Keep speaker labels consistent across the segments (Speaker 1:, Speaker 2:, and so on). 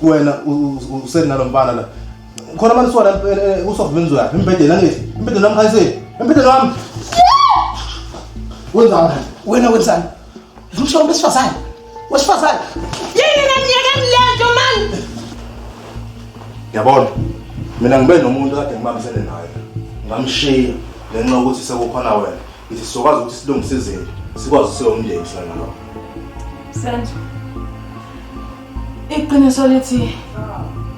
Speaker 1: wena usenalomfana la khona manje sona usokubenza yaphi imbedeni angithi imbedeni wami Khanyisile imbedeni wami wena wenzani ngumsho besifazane wesifazane
Speaker 2: yini ngiyakamlento man
Speaker 1: yabona mina ngibe nomuntu kade ngibambisene naye ngamshiya ngenxa ukuthi sekukhona wena ithi sizokwazi ukuthi silungise izinto sikwazi sibe umndeni sina nawe
Speaker 2: Senzo iqiniso lithi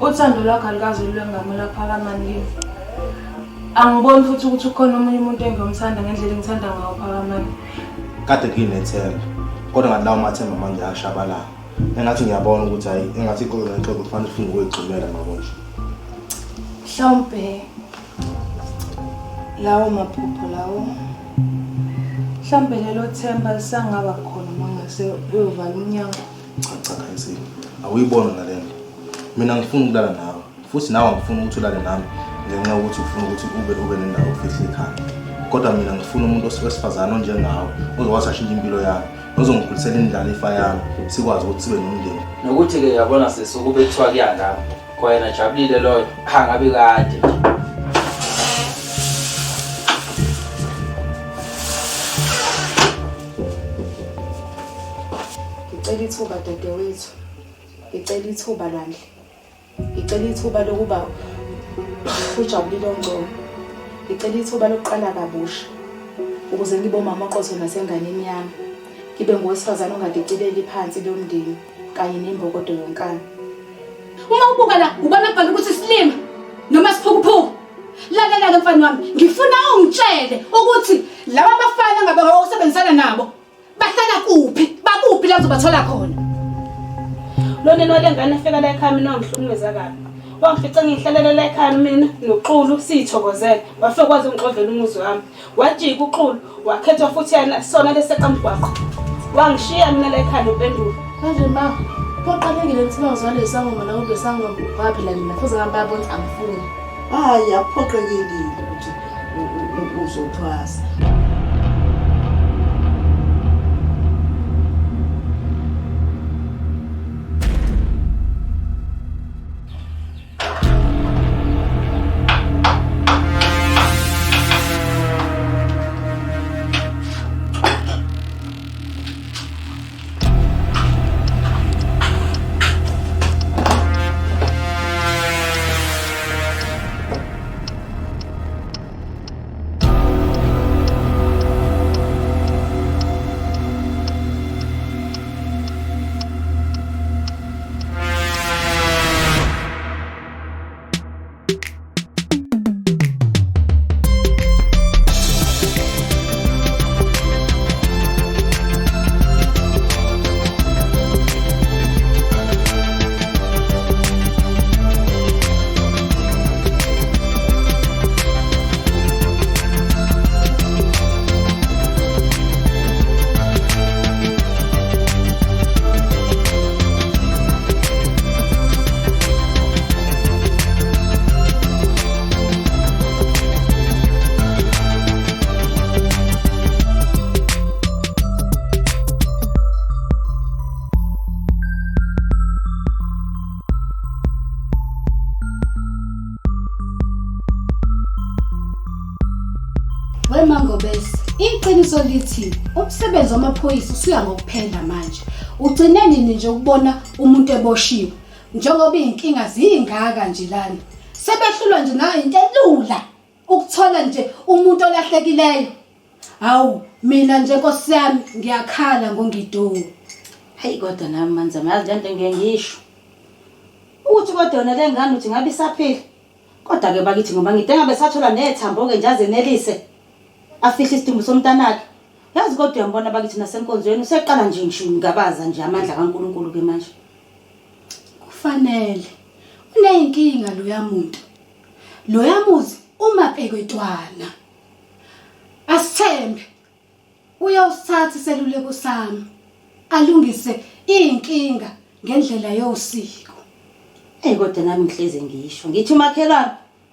Speaker 2: uthando lwakho alikaze lwengamela Phakamani angiboni futhi ukuthi ukhona omunye umuntu engiyomthanda ngendlela engithanda ngayo Phakamani
Speaker 1: kade nginethemba kodwa ngalawo mathemba manje ayashabalala engathi ngiyabona ukuthi hayi engathi iqolo nexolo kufanele ufike ukuyigcumela mabona
Speaker 2: mhlawumbe lawo maphupho lawo mhlawumbe lelo themba lisangaba khona mangase uyovala umnyango
Speaker 1: cha Khanyisile awuyibona nalento mina ngifuna ukulala nawe futhi nawe ngifuna ukuthi ulale nami ngenxa ukuthi ufuna ukuthi ube nendawo ofisa ekhaya kodwa mina ngifuna umuntu osifazana onjengawe ozokwazi ashintsha impilo yami ozongikhulisela indlalifa yami sikwazi ukuthi sibe nomndeni
Speaker 3: nokuthi ke yabona sesukube kuthiwa kuyangami kwena jabulile loyo angabe kade
Speaker 2: ngicela ithuba dadewethu ngicela ithuba Lwandle ngicela ithuba lokuba ujabulile ongcono ngicela ithuba lokuqala kabusha ukuze ngibe umama oqotho nasenganeni yami ngibe ngowesifazane ongadicileli phansi lomndeni kanye nembokodo yonkana uma ubuka la ubona bhala ukuthi silima noma siphukuphuku lalela ke mfana wami ngifuna ungitshele ukuthi laba bafana ngabe usebenzisana nabo bahlala kuphi bakuphi la uzobathola khona
Speaker 4: lona nolengane efika la ekhaya mina ngihlukumeza kabi wangifica ngihlelela la ekhaya mina noXulu sithokozela wafika kwazi ungixovela umuzi wami wajika uXulu wakhethwa futhi yana sona leseqamgwaqo wangishiya mina la ekhaya nopendulo
Speaker 2: manje ma phoqelekile ukuthi bazwale isangoma la kube sangoma waphela mina futhi ngihamba yabona angifuni
Speaker 5: hayi aphoqelekile ukuthi uzothwasa
Speaker 2: Wemango bese iqiniso lithi umsebenzi wamaphoyisa usuya ngokuphela manje ugcine nini nje ukubona umuntu eboshiwe njengoba inkinga zingaka nje lana sebehlulwa nje nayo into elula ukuthola nje umuntu olahlekileyo hawu mina nje Nkosi yami ngiyakhala ngongidungu
Speaker 6: hayi kodwa nami manza mayazi lento ngisho uthi kodwa yona lengane uthi ngabe isaphila kodwa ke bakithi ngoba ngidinga besathola nethambo ke njaze nelise afihle isidumbu somntanakhe yazi kodwa uyambona bakithi nasenkonzweni useqala nje ngisho ngabaza nje amandla kaNkuluNkulu ke manje
Speaker 2: kufanele uneyinkinga lo yamuzi uma bhekwetwana asithembe uyawusithatha iseluleko sami alungise inkinga ngendlela yosiko
Speaker 6: kodwa nami ngihleze ngisho ngithi umakhelwane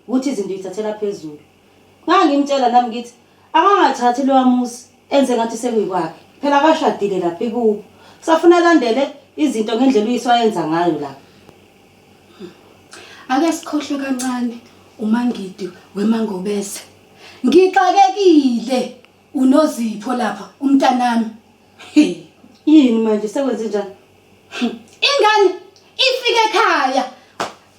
Speaker 6: ukuthi izinto uyithathela phezulu ngangimtshela nami ngithi akangathathi lo yamuzi enze ngathi sekuyikwakhe phela akashadile lapha kubo safuna landele izinto ngendlela uyiswayenza ngayo lapha
Speaker 4: ake sikhohlwe kancane uMangidi weMangobese. Ngixakekile uNozipho lapha umntanami.
Speaker 6: Yini manje sekwenze njani?
Speaker 4: Ingane ifike ekhaya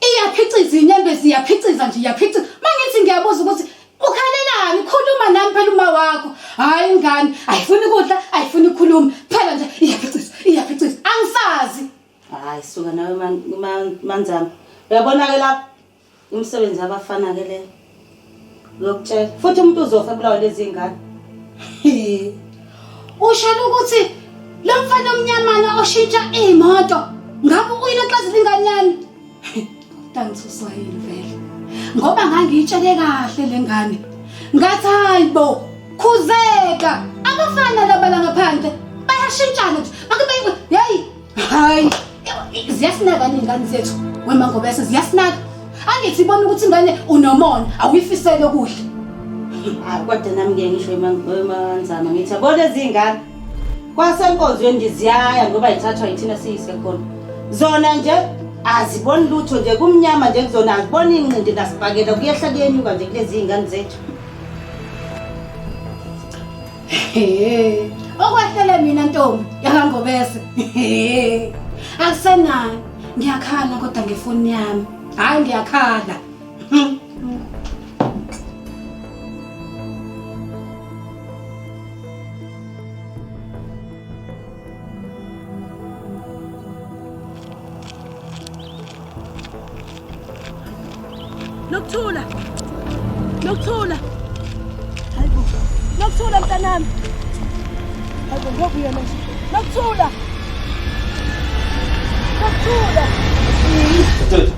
Speaker 4: iyaphiciza inyembezi iyaphiciza nje iyaphiciza. Mangithi ngiyabuza ukuthi ukhalelani khuluma nami phela uma wakho. Hayi ingane ayifuni ukudla ayifuni ukukhuluma phela nje iyaphiciza angisazi.
Speaker 6: Hayi suka nawe manzama. Uyabona ke lapha umsebenzi abafana ke le. Lokutshela futhi umuntu uzofa ebulawa lezi ingane.
Speaker 4: Ushela ukuthi lo mfana omnyamana oshintsha imoto ngabe uyileqazi linganyani? Tangitsuswayile vele. Ngoba ngangitshele kahle lengane. Ngathi hayibo khuzeka abafana laba la ngaphandle bayashintshana nje. Akube hey hayi ziyasinaka ingane zethu weMangobese ziyasinaka. Angithi ibona ukuthi ingane unomona awuyifisele kuhle.
Speaker 6: Hayi kodwa nami ngeke ngisho emanzama ngithi yabo lezi ingane kwasenkonzweni nje ziyaya ngoba ithathwa yithina siyisekhona. Zona nje aziboni lutho nje kumnyama nje kuzona aziboni inqindi nasibhakela kuyehla kuyenyuka nje kulezi ingane zethu.
Speaker 4: Okwehlele mina ntombi yaKangobese. Akusenayo ngiyakhala kodwa ngefoni yami. Hayi ngiyakhala.
Speaker 2: Nokuthula. Hayibo. Nokuthula mntanami. Hayibo ngobuya manje. Nokuthula.
Speaker 3: Mfethu.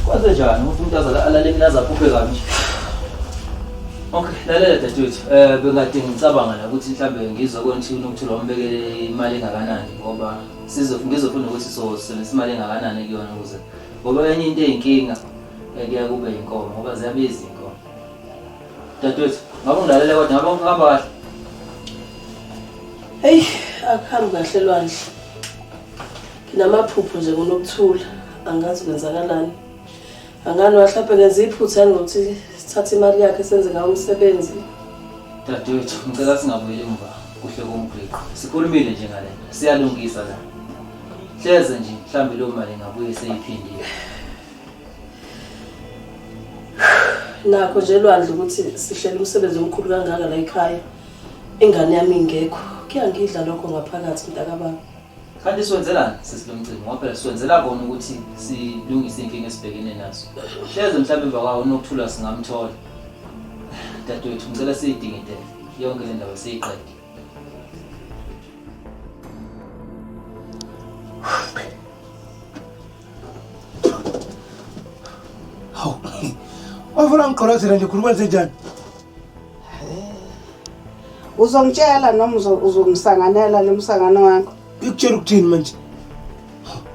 Speaker 3: Kwaze njani ukuthi umuntu alale minaza aphuphe kanje? Okay, lalela dadewethu. Bengade ngicabanga la ukuthi mhlambe ngizokwenza ukuthi uNokuthula wambekele imali engakanani ngoba ngizofuna ukuthi sisebenzisa imali engakanani kuyona ukuze ngoba enye into eyinkinga kuya kube inkomo ngoba ziyabiza inkomo. Dadewethu, ngabe ngilalela kodwa ngabe ngihamba kahle?
Speaker 7: Hey, akuhambi kahle lwandle. Nginamaphupho nje kuNokuthula, angazi kwenzakalani. Angani wahlaphe ngenza iphutha ngokuthi sithathe imali yakhe senze ngayo umsebenzi.
Speaker 3: Dadewethu, ngicela singabuyeli emva kuhle komgwaqo. Sikhulumile nje ngale. Siyalungisa la. Hleze nje mhlambe lo mali ngabuye seyiphindile.
Speaker 7: Nakho nje lwandle ukuthi sihlela umsebenzi omkhulu kangaka la ekhaya. Ingane yami ingekho. Kuyangidla lokho ngaphakathi mntakababa.
Speaker 3: Kanti siwenzelani sesilomcimbi ngoba phela siwenzela kona ukuthi silungise inkinga esibhekene nazo. Hleze mhlawumbe emva kwawo Nokuthula singamthola. Dadewethu ngicela siyidingidele yonke le ndaba siyiqede.
Speaker 8: Hawu. Wafuna ngiqholathela nje khuluma njani?
Speaker 5: Uzongitshela noma uzongisanganela lemsangano wakho?
Speaker 8: Ikutshela ukuthini manje?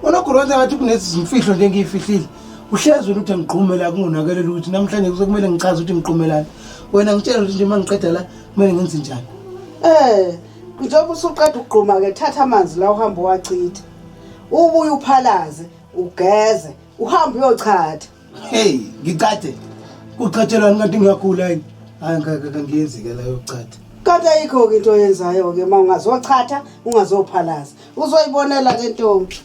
Speaker 8: Wona khuluma ngathi kunezimfihlo nje ngiyifihlile. Uhlezi ukuthi ngigqume la kungonakelela ukuthi namhlanje kuzokumele ngichaze ukuthi ngiqhumelana. Wena ngitshela ukuthi nje mangiqeda la kumele ngenze njani?
Speaker 5: Njengoba usuqeda ukugquma ke thatha amanzi la uhamba wachitha. Ubuye uphalaze, ugeze, uhambe uyochatha.
Speaker 8: Hey, ngicathe. Kucathelana ngathi ngiyagula yini? Hayi ngiyenzi ke la yochatha.
Speaker 5: Kanti ayikho into oyenzayo ke mawungazochatha, ungazophalaza. Uzoyibonela ke ntombi.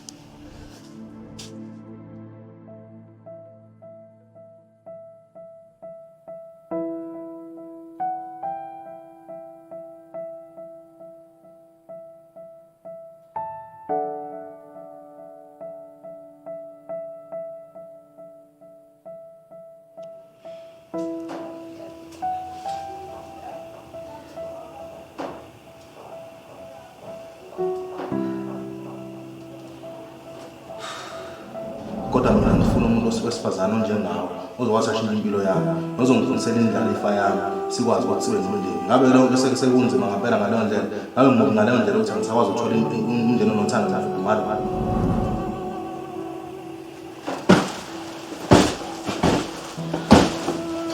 Speaker 1: Kodwa mina ngifuna umuntu wesifazane onjengawe ozokwazi ashintsha impilo yami ozongilungisela indlela ifa yami sikwazi ukuthi sibe nomndeni. Ngabe lonke sekunzima ngempela ngaleyo ndlela. Ngabe ngoba ngaleyo ndlela ukuthi angisakwazi ukuthola umndeni onothando nazo kumali.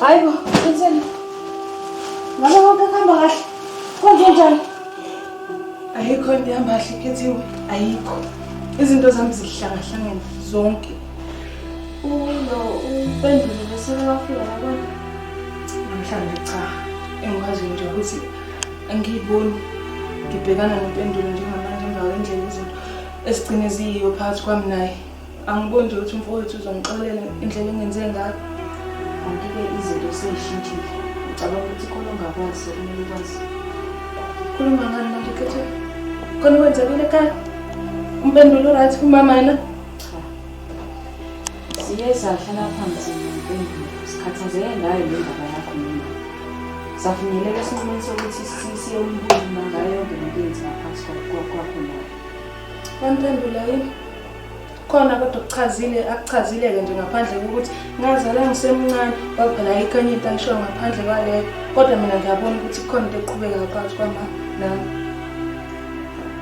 Speaker 4: Hayibo, inseni. Ngabe konke kuhamba kahle? Konke njani?
Speaker 2: Ayikho into yambahle, 'Khethiwe. Ayikho. Izinto zami zihlangahlangene zonke. Ayikho into yambahle. Konke njani? Ayikho into yambahle, 'Khethiwe. Ayikho. Izinto zami zihlangahlangene zonke. Ayikho into yambahle, 'Khethiwe. Ayikho. Izinto zami zihlangahlangene zonke. Ayikho. Upendule bese wafika yabona.
Speaker 4: Namhlanje cha. Engikwazi nje ukuthi angiyiboni ngibhekana nempendulo njengamanje emva kwendlela izinto esigcine ziyiyo phakathi kwami naye. Angiboni nje ukuthi umfowethu uzongixolela indlela engenze ngayo.
Speaker 2: Angike izinto seyishintshile. Ngicabanga ukuthi khona ongakwazi kumele ukwazi.
Speaker 4: Khuluma ngani manje Kethe? Khona kwenzekile ekhaya? Umpendulo right umama yena?
Speaker 2: Siye sahlala phansi nempendulo. Sikhathazeke ngayo le ndaba yakho mina. Safinyelela esinqumeni sokuthi siyombuluma ngayo yonke lento eyenzeka phakathi kwakho naye.
Speaker 4: Wamphendula yini? Khona kodwa akuchazile-ke nje ngaphandle kokuthi ngazala ngisemncane kwaphela ayikho enye into ayisho ngaphandle kwaleyo. Kodwa mina ngiyabona ukuthi kukhona into eqhubekayo phakathi kwama nami.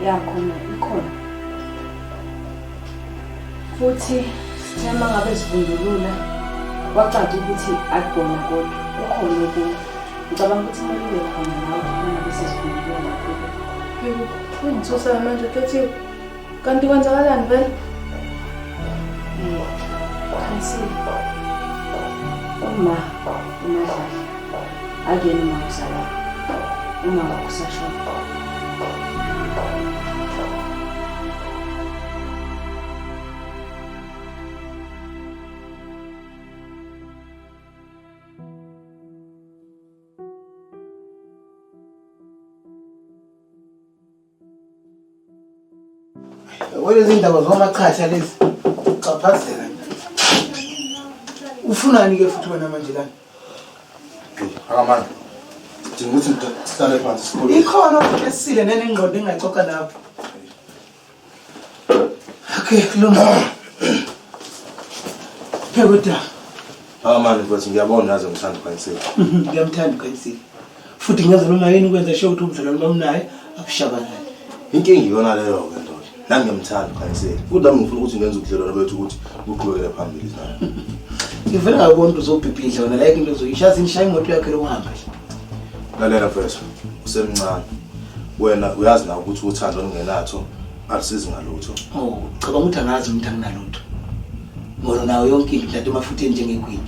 Speaker 2: Yakhona ikhona. Futhi sithe uma ngabe sivundulula kwacaca ukuthi akubona kodwa ukhona okuwo. Ngicabanga ukuthi kumele ube khona nawe uma bese sivundulula kakhulu.
Speaker 4: Yebo, kungithusa manje Kethe. Kanti kwenzakalani vele?
Speaker 2: Khanyisile. Uma umadlala akuyena uma usala. Uma wakusashona.
Speaker 8: Lezi ndaba zomaqhatha lezi caphazela. Ufunani ke futhi wena manje lana?
Speaker 1: Akamani. Dinga ukuthi sihlale phansi sikhulume.
Speaker 8: Ikhona esile nenengqondo engaxoxa nawe. Okay, kulungile. Phekuda.
Speaker 1: Akamani mfowethu ngiyabona yazi ngithanda Khanyisile.
Speaker 8: Ngiyamthanda Khanyisile. Futhi ngiyazi noma yini ukwenza show ukuthi umdlalo wami naye abushabalala.
Speaker 1: Inkingi iyona leyo ke ndoda. Nami ngiyamthanda Khanyisile. Kodwa ngifuna ukuthi ngenze ubudlelwano bethu ukuthi uqhubekele phambili naye.
Speaker 8: Ngivela ngabona uzobhibhidla wena like into zoyishazi nishaya imoto yakhe lokuhamba.
Speaker 1: Lalela mfethu, usemncane. Wena uyazi na ukuthi uthando olungenatho alisizi ngalutho.
Speaker 8: Oh, cabanga ukuthi angazi umuntu anginalutho. Ngoba nawe yonke into mhlawumbe amafutheni njengequeen.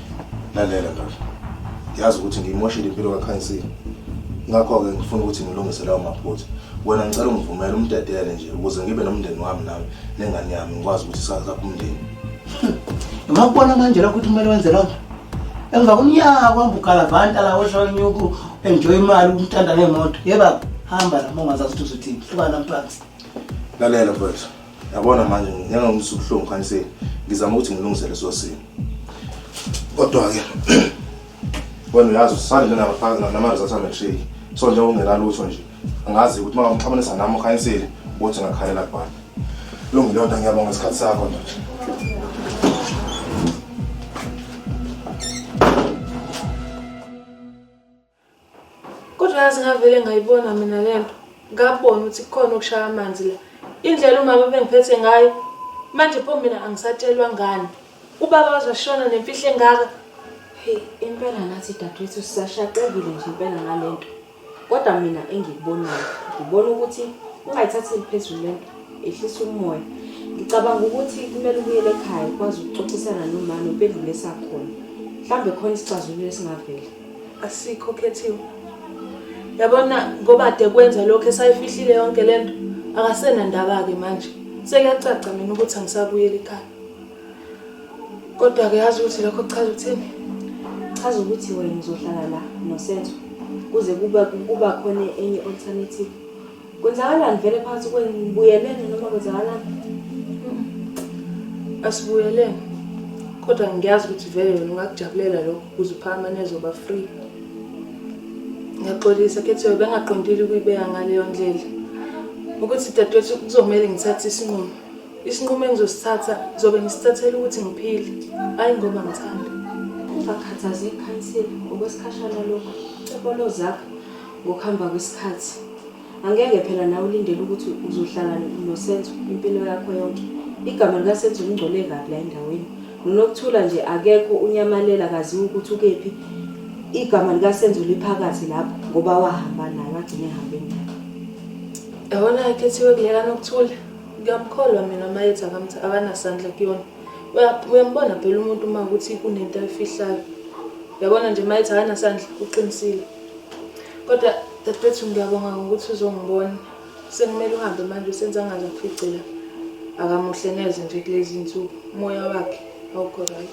Speaker 1: Lalela ndoda. Ngiyazi ukuthi ngiyimoshile impilo kaKhanyisile. Ngakho ke ngifuna ukuthi ngilungise lawo maphutha. Wena ngicela ungivumele umdedele nje ukuze ngibe nomndeni wami nami nengane yami ngikwazi ukuthi sakha umndeni.
Speaker 8: Ngakubona manje ukuthi kumele wenze lokho. Emva komnyaka kwamba ugalavanta la osho nyuku enjoy imali umntanda ngemoto. Yeba hamba la mongazazi ukuthi uzothini. Hlukana mphansi.
Speaker 1: Lalela mfethu. Yabona manje ngiyangizwa ubuhlungu Khanyisile. Ngizama ukuthi ngilungise leso simo. Kodwa ke wena uyazi usale namanje asameshiki. So nje ungela lutho nje. Angazi ukuthi uma ngixabanisa nami uKhanyisile uthi ngakhalela kubani. Lungile lonto ngiyabonga isikhathi sakho ndoda.
Speaker 4: Kodwa yazi ngavele ngayibona mina lento. Ngabona ukuthi kukhona okushaya amanzi la. Indlela uma bengiphethe ngayo manje pho mina angisatshelwa ngani. Ubaba wazashona nemfihlo engaka.
Speaker 2: Hey, impela nathi dadewethu sisashaqekile nje impela ngalento. Kodwa mina engikubonayo, ngibona ukuthi ungayithatheli phezulu lento, ehlisa umoya. Ngicabanga ukuthi kumele ubuyele ekhaya ukwazi ukuxoxisana nomama uphendule esakhona. Mhlambe khona isixazululo esingavela.
Speaker 4: Asikho Kethiwe. Yabona ngoba ade kwenza lokho esayifihlile yonke lento, akasena ndaba ke manje. Sekuyacaca mina ukuthi angisabuyela ekhaya. Kodwa ke yazi ukuthi lokho kuchaza ukuthini?
Speaker 2: Chaza ukuthi wena uzohlala la noSenzo kuze kuba khona enye alternative. Kwenzakalani vele phakathi kwenibuyelene noma kwenzakalani?
Speaker 4: Asibuyelene. Kodwa ngiyazi ukuthi vele wena ungakujabulela lokho ukuze uphamane zoba free. Ngiyaxolisa Kethiwe bengaqondile ukuyibeka ngaleyo ndlela. Ukuthi dadewethu kuzomela ngithathe isinqumo. Isinqumo engizosithatha zobe ngisithathela ukuthi ngiphile, hayi ngoba ngithanda.
Speaker 2: Ungakhathazeki Khanyisile okwesikhashana lokho. Cepolo zakho ngokuhamba kwesikhathi. Angeke phela nawe ulindele ukuthi uzohlala noSenzo impilo yakho yonke. Igama likaSenzo lingcole kabi la endaweni. Nokuthula nje akekho unyamalela kazi ukuthi ukephi. Igama likaSenzo liphakathi lapho ngoba wahamba naye wagcina ehambe naye.
Speaker 4: Yabona Kethiwe kuleka Nokuthula. Ngiyamkholwa mina mayethi akanasandla kuyona.
Speaker 7: Uyambona phela umuntu uma ukuthi kunento ayifihlayo. Uyabona nje mayithi hana sandla uqinisile. Kodwa dadewethu ngiyabonga ngokuthi uzongibona. Sekumele uhambe manje senza ngaze aficela. Akamuhle neze nje kulezi insuku. Umoya wakhe awukho right.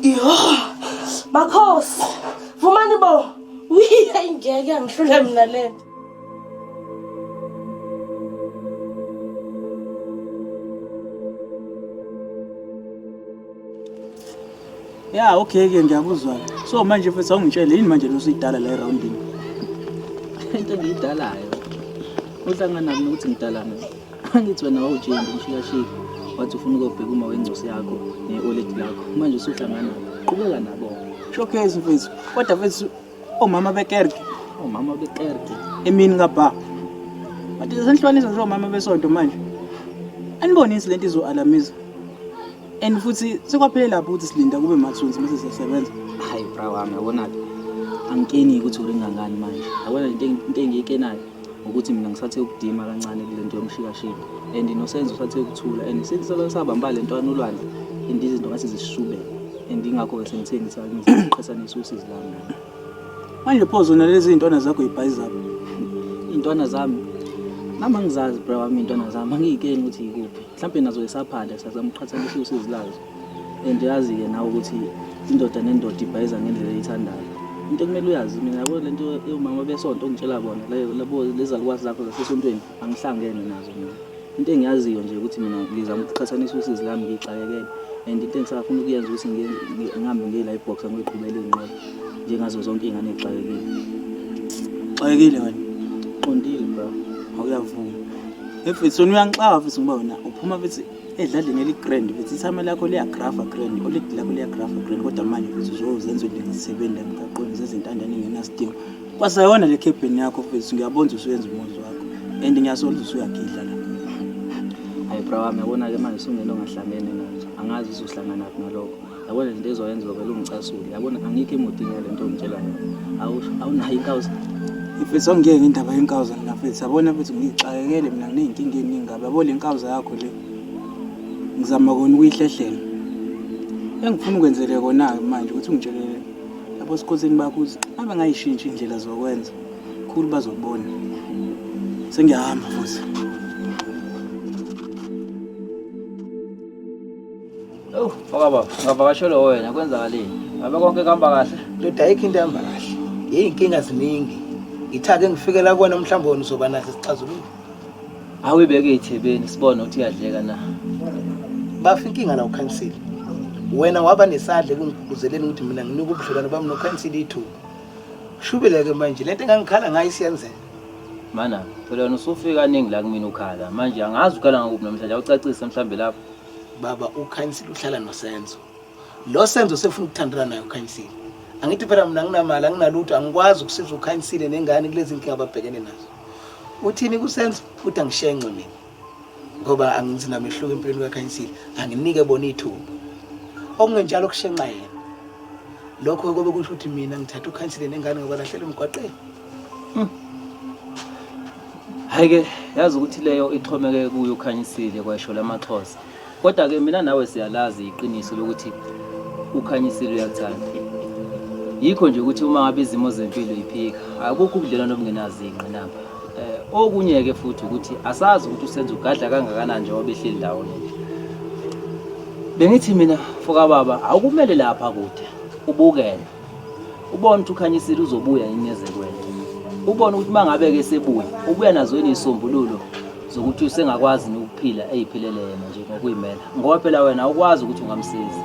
Speaker 9: Yo, Makhosi, vumani bo. Ngeke angihlule mina lento.
Speaker 10: Ya, okay ke ngiyakuzwa. So manje mfethu awungitshele yini manje losuyidala la eroundini?
Speaker 3: Into engiyidalayo. Uhlangana nami ukuthi ngidalana. Angithi wena wawujeni ngishikashika. Wathi ufuna ukubheka uma wengcosi yakho neoledi lakho. Manje usuhlangana. Qhubeka nabo.
Speaker 10: Showcase mfethu. Kodwa mfethu omama bekerke.
Speaker 3: Omama bekerke.
Speaker 10: Emini ngaba. Bathi senhlwanisa nje omama besonto manje. Anibonisi lento izoalamisa. And futhi sekwaphela lapho ukuthi silinda kube mathunzi mase siyasebenza.
Speaker 3: Hayi bra wami yabona angikeni ukuthi ulingangani manje. Yabona into engiyikenayo ukuthi mina ngisathe ukudima kancane kule nto yomshikashika. And nosenzo usathe ukuthula and sesabamba le ntwana ulwandle and izinto ngase zisishubele. And ingakho ke sengithengi ngiqhathanisa usizi lami.
Speaker 10: Manje phozo nalezi intwana zakho ibhayizaphi.
Speaker 3: Intwana zami nama ngizazi bra wami intwana zami angiyikeni ukuthi ikuphi. Mhlawumbe nazo esaphanda sazamqhathanisa usizi lazo. And yazi ke nawe ukuthi indoda nendoda ibhayiza ngendlela eyithandayo. Into kumele uyazi mina yabo lento umama besonto ngitshela bona labo lezalukwazi zakho zasesontweni angihlangene nazo mina. Into engiyaziyo nje ukuthi mina ngizama ukuqhathanisa usizi lami ngixakekele. And into engisafuna ukuyenza ukuthi ngihambe ngela ibox ngiqhubele inqobo njengazo zonke izingane ezixakekile.
Speaker 10: Xakekile wena.
Speaker 3: Qondile bra.
Speaker 10: Awuyavuma. Efethu uyangixaka futhi ngoba wena uphuma futhi edladleni eligrand futhi ithama lakho liyagrafa grand oledi lakho liyagrafa grand kodwa manje futhi uzozenza izinto emgaqweni zezintandane ngenasidingo. Kwasayona le cabin yakho futhi ngiyabonza usuyenza umuzi wakho and ngiyasola usuyagidla la.
Speaker 3: Hayi bra wami yabona ke manje sungena ongahlangene nazo. Angazi usuhlangana naphi ngalokho. Yabona into ezoyenza vele ungicasule. Yabona angikho emodini yale nto ngitshela yona. Awunayo inkawu.
Speaker 10: Ifethu ngeke indaba yenkawuza la futhi yabona futhi ngixakekele mina ngineyinkinga eningi ngabe yabo le nkawuza yakho le. Ngizama kona ukuyihlehlela. Engifuna ukwenzele kona manje ukuthi ungitshelele lapho sikhosini bakho ukuthi abe ngayishintsha indlela zokwenza. Khulu bazobona. Sengiyahamba futhi.
Speaker 3: Oh, baba, ngavakashela wena kwenzakaleni? Ngabe konke kuhamba kahle?
Speaker 8: Ndoda ayikho into ehamba kahle. Yeyinkinga ziningi. Ngithake ngifikela kuwena mhlawumbe wona uzoba naso isixazululo.
Speaker 3: Awuyibeke ithebeni sibone ukuthi iyadleka na.
Speaker 8: Bafa inkinga la uKhanyisile. Wena waba nesadle kungigquzeleni ukuthi mina nginika ubudlelwano bami noKhanyisile ithuba. Shubeleke manje lento engangikhala ngayo isiyenzeka.
Speaker 3: Mana, phela wena usufika kaningi la kumina ukhala. Manje angazi ukhala ngakuphi namhlanje awucacise mhlambe lapho.
Speaker 8: Baba uKhanyisile uhlala noSenzo. Lo Senzo sefuna ukuthandana naye uKhanyisile. Angithi phela mina nginamali anginalutho angikwazi ukusiza uKhanyisile nengane kulezi inkinga ababhekene nazo. Uthini kuSenzo uthi angishenxe mina. Ngoba angizina mehluko empilweni kaKhanyisile anginike bona ithuba. Okungenjalo kushenxa yena. Lokho kobe kusho ukuthi mina ngithatha uKhanyisile nengane ngoba lahlela emgwaqeni.
Speaker 3: Hayike yazi ukuthi leyo ixhomeke kuyo uKhanyisile kwasho lamaXhosa. Kodwa ke mina nawe siyalazi iqiniso lokuthi uKhanyisile uyakuthanda. Yikho nje ukuthi uma ngabe izimo zempilo iphika akukho ubudlelwano obungenazi ingqinamba. Okunye ke futhi ukuthi asazi ukuthi usenza ugadla kangakanani nje wabehleli ndawo nje. Bengithi mina foka baba awukumele lapha kude ubukele. Ubone ukuthi uKhanyisile uzobuya inyeze kwena. Ubone ukuthi mangabe ke sebuya ubuya nazo inisombululo zokuthi usengakwazi ukuphila eziphilele yena nje ngokuyimela. Ngoba phela wena awukwazi ukuthi ungamsiza.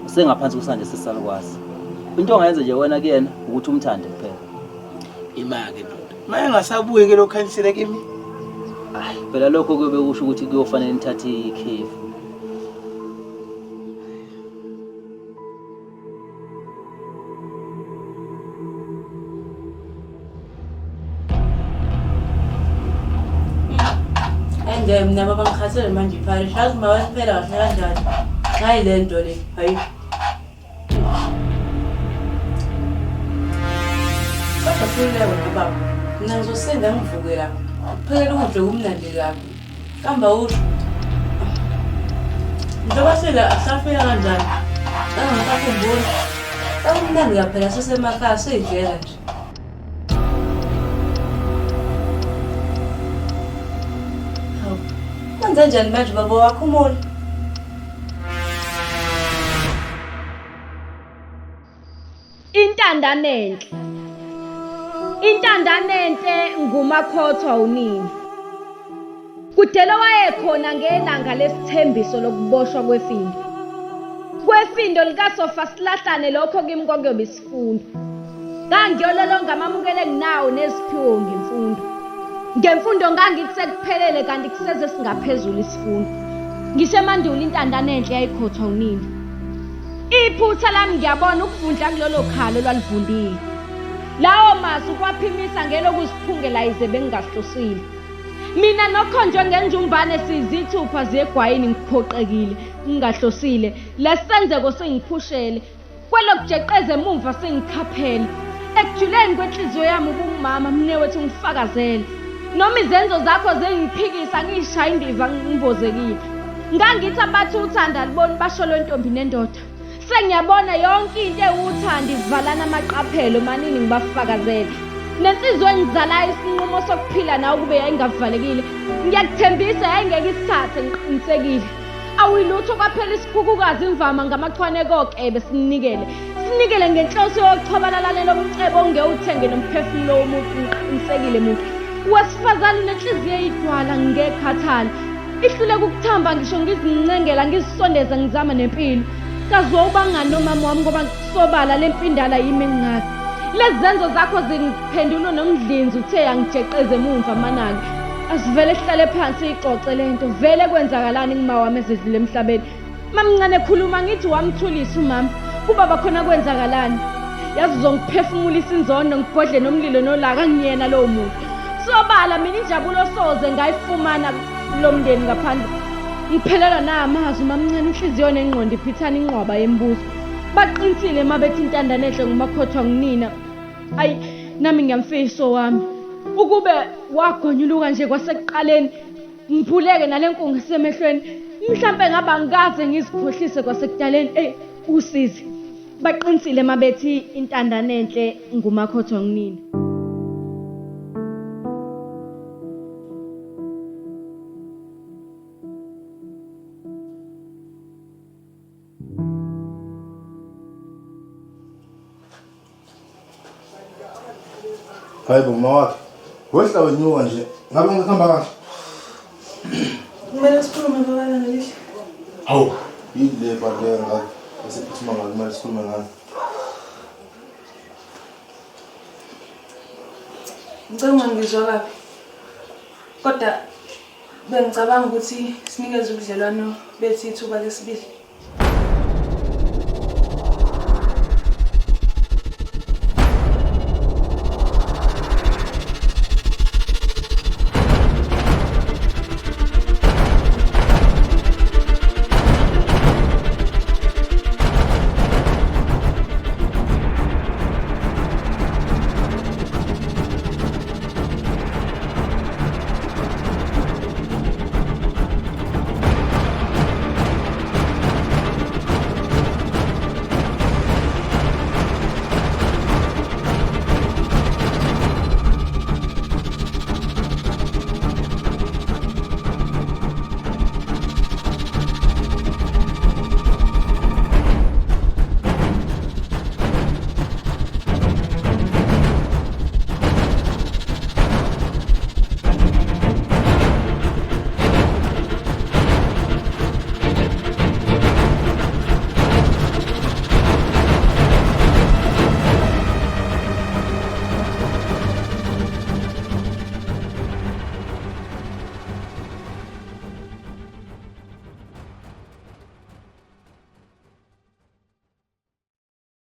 Speaker 3: Usengaphansi kusanje sesalukwazi. Into ongayenza nje wena kuyena ukuthi umthande kuphela.
Speaker 8: Imake ndoda. Maye ngasabuye ke lo Khanyisile kimi.
Speaker 3: Hayi phela lokho kube kusho ukuthi kuyofanele nithathe ikhefu.
Speaker 9: Mina baba ngikhathele manje ipharish yazi mawasiphela kahle kanjani. Hayi le nto le, hayi. Kodwa kuleyo baba, mina ngizosenda ngivuke lapha. Phela ukudla kumnandi kabi. Kamba usho. Njengoba sele asafika kanjani? Angikakhumbuli. Akumnandi kaphela sesemakhaya seyidlela nje. Hawu. Kwenza njani manje baba wakho umola?
Speaker 11: Intandanenhle. Intandanenhle ngumakhothwa unini. Kudela wayekhona ngelanga lesithembiso lokuboshwa kwefindo. Kwefindo likaSofa Silahlane lokho kimi konke isifundo. Ngangiyololonga amamukele nginawo neziphiwo ngemfundo. Ngemfundo ngangithi sekuphelele kanti kuseze singaphezulu isifundo. Ngisho emandulo intandanenhle yayikhothwa unini. Iphutha lami ngiyabona ukuvundla kulolo khalo lwalivundile. Lawo masu kwaphimisa ngelokusiphungela ize bengingahlosile. Mina nokhonjwe ngenjumbane sizithupha zegwayini ngiphoqekile ngingahlosile lesenzeko sengiphushele kwelokujeqeza emumva sengikhaphele ekujuleni kwenhliziyo yami ubumama mnewethu ngifakazele noma izenzo zakho zengiphikisa ngishaya indiva ngibozekile ngangithi abathi uthanda libona basho lentombi nendoda sengiyabona yonke into ewuthanda ivalana amaqaphelo manini ngibafakazele nensizwe engizalayo isinqumo sokuphila nawe kube yayingavalekile ngiyakuthembisa yayingeke isithathe ngiqinisekile awuyilutho kwaphela isikhukhukazi imvama ngamachwane kokebe sinikele ngenhloso yokuchabalalana lomcebo ongewuthenge nomphefumulo womuntu ngiqinisekile muntu wesifazane nenhliziyo eyidwala ngekhathala ihlule ukuthamba ngisho ngizincengela ngizisondeza ngizama nempilo kazwa ubangani nomama wami ngoba ngisobala lempindala yimi engazi lezenzo zakho zingiphendula nomdlinzi uthe yangijeqeze emumva manaki asivele sihlale phansi ixoxe lento vele kwenzakalani ngimawami ezedlule emhlabeni mamncane khuluma ngithi wamthulisa umama kubaba khona kwenzakalani yazi uzongiphefumulisa inzondo ngibhodle nomlilo nolaka ngiyena lowo muntu sobala mina injabulo soze ngayifumana lomndeni ngaphandle ngiphelelwa namazwi mamncane inhliziyo nengqondo iphithana inqwaba yembuzo baqinisile mabethi intandanenhle ngumakhothwa nginina ayi nami ngiyamfiso wami ukube wagonyuluka nje kwasekuqaleni ngiphuleke nalenkungu semehlweni mhlambe ngaba ngikaze ngizikhohlise kwasekudaleni usizi baqinisile mabethi intandanenhle ngumakhothwa nginina
Speaker 1: Hayi bo mawakhe. Wehla wenyuka nje. Ngabe ngihamba kahle.
Speaker 7: Kumele sikhulume ngabana nelihle.
Speaker 1: Hawu, yile badle ngayo. Esiphuthuma ngayo kumele sikhulume ngayo.
Speaker 7: Ngicela ngizwa kabi. Kodwa bengicabanga ukuthi sinikeze ubudlelwano bethi ithuba lesibili.